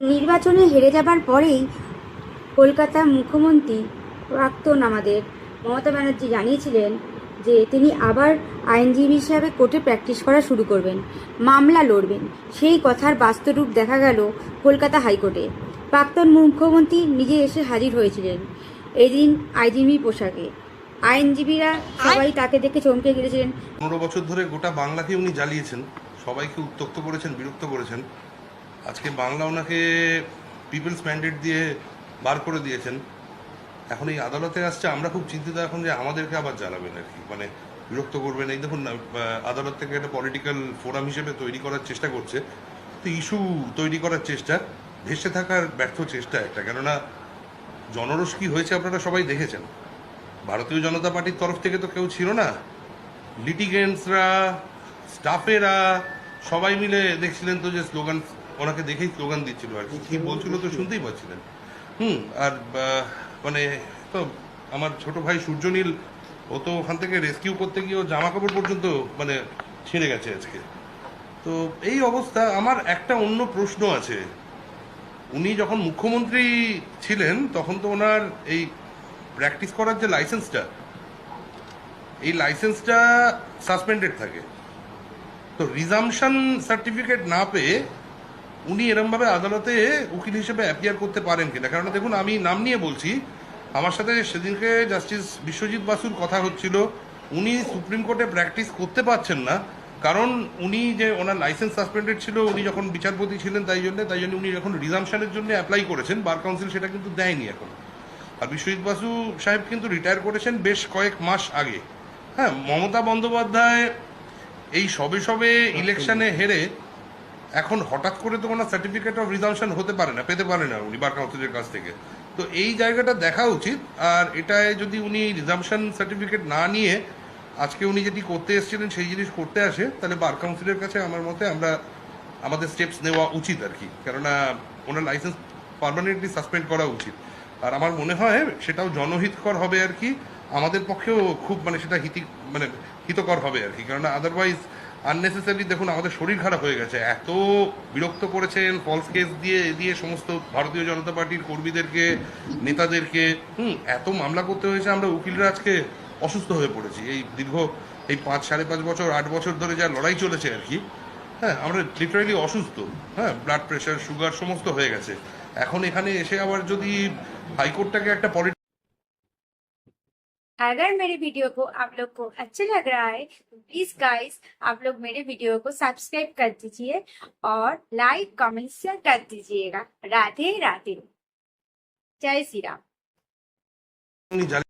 নির্বাচনে হেরে যাবার পরেই কলকাতার মুখ্যমন্ত্রী প্রাক্তন আমাদের মমতা ব্যানার্জি জানিয়েছিলেন যে তিনি আবার আইনজীবী হিসাবে কোর্টে প্র্যাকটিস করা শুরু করবেন, মামলা লড়বেন। সেই কথার বাস্তব দেখা গেল কলকাতা হাইকোর্টে। প্রাক্তন মুখ্যমন্ত্রী নিজে এসে হাজির হয়েছিলেন এদিন আইনজীবী পোশাকে। আইনজীবীরা সবাই তাকে দেখে চমকে গিয়েছিলেন। 15 বছর ধরে গোটা বাংলাকে উনি জ্বালিয়েছেন, সবাইকে উত্ত্যক্ত করেছেন, বিরক্ত করেছেন। আজকে বাংলা ওনাকে পিপলস ম্যান্ডেট দিয়ে বার করে দিয়েছেন। এখন এই আদালতে আসছে, আমরা খুব চিন্তিত এখন যে আমাদেরকে আবার জ্বালাবেন আর কি, মানে বিরক্ত করবেন। এই দেখুন না, আদালত থেকে একটা পলিটিক্যাল ফোরাম হিসেবে তৈরি করার চেষ্টা করছে, তো ইস্যু তৈরি করার চেষ্টা, ভেসে থাকার ব্যর্থ চেষ্টা একটা। কেননা জনরোষ কি হয়েছে আপনারা সবাই দেখেছেন। ভারতীয় জনতা পার্টির তরফ থেকে তো কেউ ছিল না, লিটিগেন্টসরা, স্টাফেরা সবাই মিলে দেখছিলেন তো যে স্লোগান, ওনাকে দেখেই স্লোগান দিচ্ছিল আর কি বলছিল তো শুনতেই পাচ্ছিলেন। আর মানে তো আমার ছোট ভাই সূর্যনীল, ও তো ওখান থেকে রেস্কিউ করতে গিয়ে জামা কাপড় পর্যন্ত মানে ছিঁড়ে গেছে আজকে। তো এই অবস্থা। আমার একটা অন্য প্রশ্ন আছে, উনি যখন মুখ্যমন্ত্রী ছিলেন তখন তো ওনার এই প্র্যাকটিস করার যে লাইসেন্সটা, এই লাইসেন্সটা সাসপেন্ডেড থাকে। তো রিজামশন সার্টিফিকেট না পেয়ে উনি এরমভাবে আদালতে উকিল হিসেবে অ্যাপিয়ার করতে পারেন কিনা? কারণ দেখুন, আমি নাম নিয়ে বলছি, আমার সাথে সেদিনকে জাস্টিস বিশ্বজিৎ বাসুর কথা হচ্ছিল। উনি সুপ্রিম কোর্টে প্র্যাকটিস করতে পারছেন না, কারণ উনি যে ওনার লাইসেন্স সাসপেন্ডেড ছিল, উনি যখন বিচারপতি ছিলেন, তাই জন্য উনি যখন রিজামশনের জন্য অ্যাপ্লাই করেছেন, বার কাউন্সিল সেটা কিন্তু দেয়নি এখন। আর বিশ্বজিৎ বাসু সাহেব কিন্তু রিটায়ার করেছেন বেশ কয়েক মাস আগে। হ্যাঁ, মমতা বন্দ্যোপাধ্যায় এই সবে সবে ইলেকশনে হেরে এখন হঠাৎ করে তো কোনো সার্টিফিকেট অফ রিজামশন হতে পারে না, পেতে পারে না উনি বার কাউন্সিলের কাছ থেকে। তো এই জায়গাটা দেখা উচিত। আর এটায় যদি উনি রিজামশন সার্টিফিকেট না নিয়ে আজকে উনি যেটি করতে এসেছিলেন সেই জিনিস করতে আসে, তাহলে বার কাউন্সিলের কাছে আমার মতে আমাদের স্টেপস নেওয়া উচিত আর কি। কেননা ওনার লাইসেন্স পার্মানেন্টলি সাসপেন্ড করা উচিত। আর আমার মনে হয় সেটাও জনহিতকর হবে আর কি, আমাদের পক্ষেও খুব মানে সেটা হিতকর হবে আর কি। কেননা আদারওয়াইজ আননেসেসারি দেখুন আমাদের শরীর খারাপ হয়ে গেছে, এত বিরক্ত করেছেন ফলস কেস দিয়ে দিয়ে সমস্ত ভারতীয় জনতা পার্টির কর্মীদেরকে, নেতাদেরকে। এত মামলা করতে হয়েছে, আমরা উকিলরা আজকে অসুস্থ হয়ে পড়েছি। এই দীর্ঘ এই 5-5.5 বছর 8 বছর ধরে যা লড়াই চলেছে আর কি। হ্যাঁ, আমরা লিটারালি অসুস্থ। হ্যাঁ, ব্লাড প্রেশার, সুগার সমস্ত হয়ে গেছে। এখন এখানে এসে আবার যদি হাইকোর্টটাকে একটা अगर मेरे वीडियो को आप लोग को अच्छा लग रहा है तो प्लीज गाइस आप लोग मेरे वीडियो को सब्सक्राइब कर दीजिए और लाइक कमेंट शेयर कर दीजिएगा। राधे राधे। जय श्री राम। पॉलिटिक्स